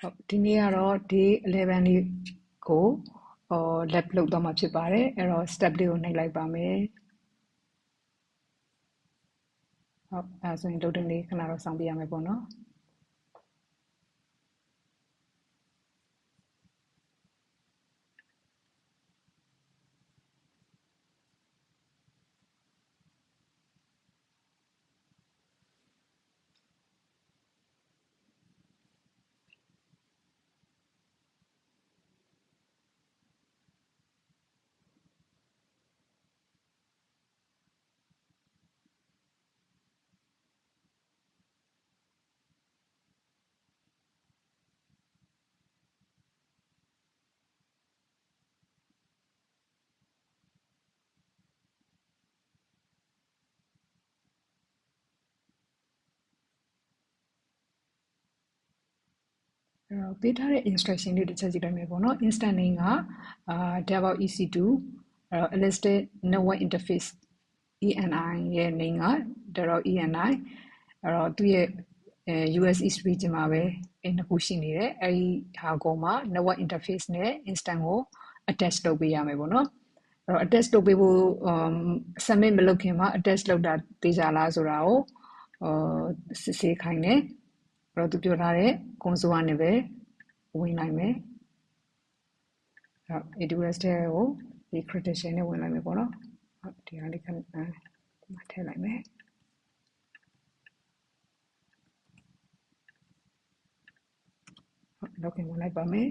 ဟုတ်ဒီနေ့ကတော့ day 11လေးကိုlab လုပ်တော့မှာဖြစ်ပါတယ်အဲ့တော့ step လေးကိုနှိပ်လိုက်ပါမယ်ဟုတ်အဲဆိုရင် loading လေးခဏတော့စောင့်ပြရမယ်ပေါ့နော်အဲ့တော့ပေးထားတဲ့ instruction လေးတစ်ချက်ကြည့်လိုက်မယ်ပေါ့နော် instant name ကdevout ec2 အဲ့တော့ elastic network interface ENI ရဲ့ name က devout ENI အဲ့တော့သူ့ရဲ့US East region မှာပဲနှစ်ခုရှိနေတယ်အဲ့ဒီဟာကိုမှ network interface နဲ့ instant ကို attach လုပ်ပေးရမယ်ပေါ့နော်အဲ့တော့ attach လုပ်ပေးဖို့ submit မလုပ်ခင်မှာ attach လုပ်တာသိကြလားဆိုတာကိုစစ်ဆေးခိုင်းတယ်အဲ့တော့သူပြောထားတဲ့ console ကနေပဲဝင်လိုက်မယ်ဟုတ် AWS ထဲကိုဒီ credential နဲ့ဝင်လိုက်မယ်ပေါ့နော်ဟုတ်ဒီဟာလေးခဏဒီမှာထည့်လိုက်မယ်ဟုတ် login ဝင်လိုက်ပါမယ်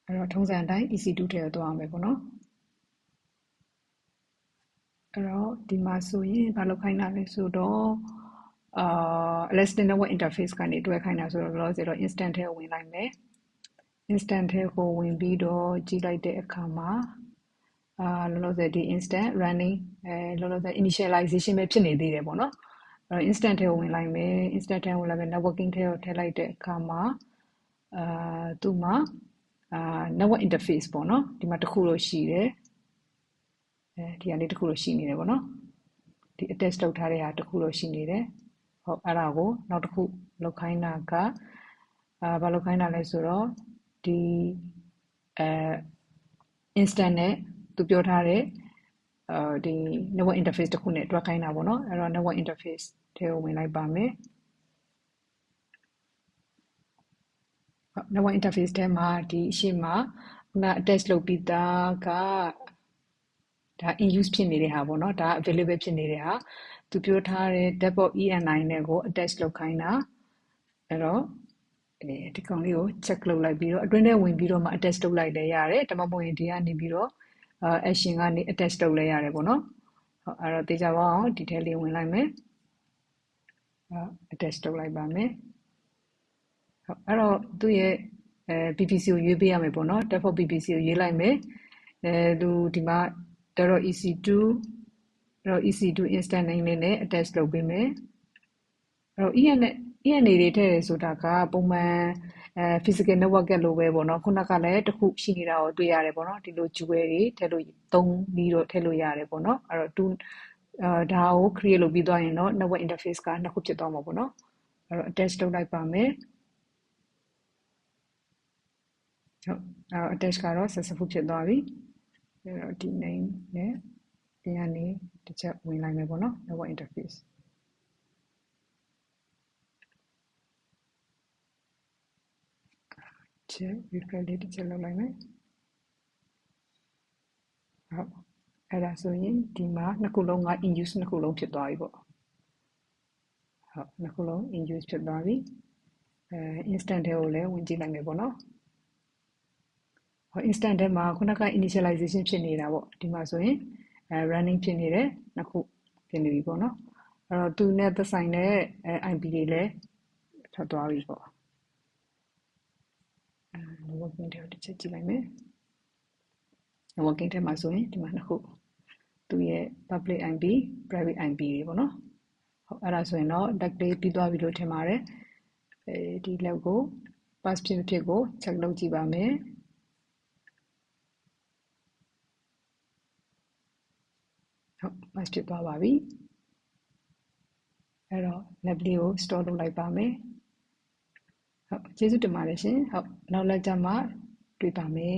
အဲ့တော့ထုံးစံအတိုင်း EC2 ထဲကိုသွားအောင်ပဲပေါ့နော်အဲ့တော့ဒီမှာဆိုရင်ဘာလုပ်ခိုင်းတာလဲဆိုတော့elastic network interface ကနေတွဲခိုင်းတာဆိုတော့လောလောဆယ်တော့ instant ထဲကိုဝင်လိုက်မယ် instant ထဲကိုဝင်ပြီးတော့ကြည့်လိုက်တဲ့အခါမှာလောလောဆယ်ဒီ instant running လောလောဆယ် initialization ပဲဖြစ်နေသေးတယ်ပေါ့နော်အဲ့တော့ instant ထဲကိုဝင်လိုက်မယ် instant ထဲကိုဝင်လိုက်မယ် networking ထဲကိုထည့်လိုက်တဲ့အခါမှာသူ့မှာnetwork interface ပေါ့နော်ဒီမှာတစ်ခုလို့ရှိတယ်ဒီဟာလေးတစ်ခုလို့ရှိနေတယ်ပေါ့နော်ဒီ attach လုပ်ထားတဲ့ဟာတစ်ခုလို့ရှိနေတယ်ဟုတ်အဲ့ဒါကိုနောက်တစ်ခုလောက်ခိုင်းတာကဘာလောက်ခိုင်းတာလဲဆိုတော့ဒီinstant နဲ့သူပြောထားတဲ့ဒီ network interface တစ်ခုနဲ့တွဲခိုင်းတာပေါ့နော်အဲ့တော့ network interface ထဲကိုဝင်လိုက်ပါမယ်network interface ထဲမှာဒီအရှိမခုန attach လုပ်ပြီးသားကဒါ in use ဖြစ်နေတဲ့ဟာပေါ့နော်ဒါ available ဖြစ်နေတဲ့ဟာသူပြောထားတဲ့ default ENI နဲ့ကို attach လုပ်ခိုင်းတာအဲ့တော့ဒီကောင်လေးကို check လုပ်လိုက်ပြီးတော့အတွင်းထဲဝင်ပြီးတော့မှ attach လုပ်လိုက်လည်းရတယ်ဒါမှမဟုတ်ရင်ဒီကနေပြီးတော့action ကနေ attach လုပ်လည်းရတယ်ပေါ့နော်ဟုတ်အဲ့တော့သိကြပါအောင်ဒီထဲလေးဝင်လိုက်မယ်attach လုပ်လိုက်ပါမယ်ဟုတ်အဲ့တော့သူ့ရဲ့ PPC ကိုရွေးပေးရမယ်ပေါ့နော် default PPC ကိုရွေးလိုက်မယ်သူဒီမှာ .ec2 .ec2 instant name လေးနဲ့ attach လုပ်ပေးမယ်အဲ့တော့ ENA တွေထည့်ရဆိုတာကပုံမှန် physical network လို့ပဲပေါ့နော်ခုနကလည်းတစ်ခုရှိနေတာကိုတွေ့ရတယ်ပေါ့နော်ဒီလို jewel တွေထည့်လို့သုံးပြီးတော့ထည့်လို့ရတယ်ပေါ့နော်အဲ့တော့သူဒါကို create လုပ်ပြီးသွားရင်တော့ network interface ကနှစ်ခုဖြစ်သွားမှာပေါ့နော်အဲ့တော့ attach လုပ်လိုက်ပါမယ်ဟုတ်attach ကတော့ successful ဖြစ်သွားပြီအဲ့တော့ဒီ name နဲ့ဒီကနေတစ်ချက်ဝင်လိုက်မယ်ပေါ့နော် network interfaceချက် refresh လေးတစ်ချက်လုပ်လိုက်မယ်ဟုတ်အဲ့ဒါဆိုရင်ဒီမှာနှစ်ခုလုံးက in use နှစ်ခုလုံးဖြစ်သွားပြီပေါ့ဟုတ်နှစ်ခုလုံး in use ဖြစ်သွားပြီinstant ထဲကိုလည်းဝင်ကြည့်လိုက်မယ်ပေါ့နော်ဟော instant ထဲမှာခုနက initialization ဖြစ်နေတာပေါ့ဒီမှာဆိုရင်running ဖြစ်နေတယ်နှစ်ခုဖြစ်နေပြီပေါ့နော်အဲ့တော့သူနဲ့သက်ဆိုင်တဲ့IP တွေလည်းထွက်သွားပြီပေါ့working ထဲကိုတစ်ချက်ကြည့်လိုက်မယ် working ထဲမှာဆိုရင်ဒီမှာနှစ်ခုသူရဲ့ public IP private IP တွေပေါ့နော်ဟုတ်အဲ့ဒါဆိုရင်တော့ log လေးပြီးသွားပြီလို့ထင်ပါတယ်ဒီ log ကို pass ဖြစ်ဖြစ်ကို check လုပ်ကြည့်ပါမယ်ဟုတ် pass ဖြစ်သွားပါပြီအဲ့တော့ lab လေးကို store လုပ်လိုက်ပါမယ် ကျေးဇူးတင်ပါတယ်ရှင်ဟုတ်နောက်လက်ကြမှာတွေ့ပါမယ်